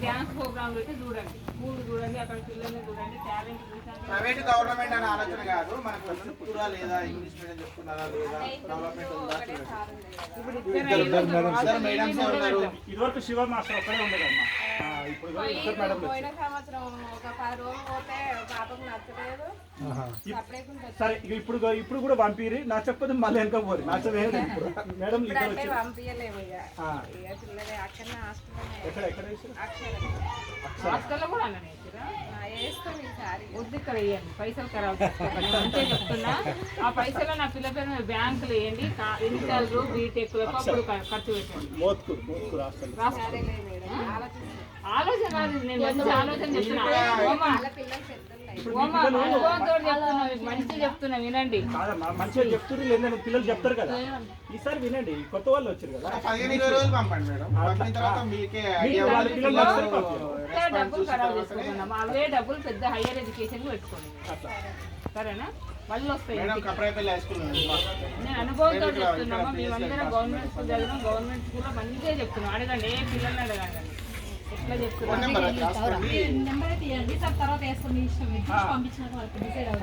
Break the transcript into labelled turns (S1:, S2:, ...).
S1: Dance programme పెట్టి చూడండి, school చూడండి, అక్కడ పిల్లల్ని చూడండి, టాలెంట్
S2: ప్రైవేట్ గవర్నమెంట్ అనే ఆలోచన కాదు, మనకు చెప్తురా లేదా, ఇంగ్లీష్ మీడియం చెప్తున్నారా లేదా, డెవలప్మెంట్ ఉందా.
S3: ఇదివరకు శివ మాస్టర్ ఒక్కడే ఉండేదమ్మా.
S4: పోయిన సంవత్సరం ఒక 10 రోజులు పోతే పాపకు నచ్చలేదు.
S3: సరే ఇప్పుడు కూడా పంపిరి, నచ్చకపోతే మళ్ళీ వెనక పోరు. నచ్చలేదు మేడం
S4: పంపించలేము ఇక పిల్లలు అక్కడ
S1: హాస్టల్లో కూడా అలానే
S4: వేస్తాం ఈసారి.
S1: వద్దు ఇక్కడ వేయండి, పైసలు ఖరాబ్ అంతే చెప్తున్నా. ఆ పైసలు నా పిల్ల పేరు మీద బ్యాంకులు వేయండి, ఇంటర్లు బీటెక్లకు అప్పుడు ఖర్చు పెట్టండి. ఆలోచన నేను మంచి ఆలోచన చెప్తున్నా, మంచిగా చెప్తున్నా వినండి.
S3: మంచిగా చెప్తున్నారు లేదా పిల్లలు చెప్తారు కదా, ఈసారి వినండి. కొత్త వాళ్ళు వచ్చారు కదా,
S2: 15-20 రోజులు పంపండి మేడం.
S1: డబ్బులు ఖరాబ్ చేసుకుంటున్నాం, అవే డబ్బులు పెద్ద హైయర్ ఎడ్యుకేషన్ పెట్టుకోండి, సరేనా? మళ్ళీ వస్తాయి. నేను అనుభవంతో చెప్తున్నామా, మేమందరం గవర్నమెంట్ స్కూల్ చదివినాం, గవర్నమెంట్ స్కూల్లో మంచిగా చెప్తున్నాం. అడగండి, ఏ పిల్లల్ని అడగండి ఎట్లా చెప్తున్నాం.
S4: నెంబర్ అయితే ఇవ్వండి సార్, తర్వాత వేసుకొని ఇష్టం పంపించిన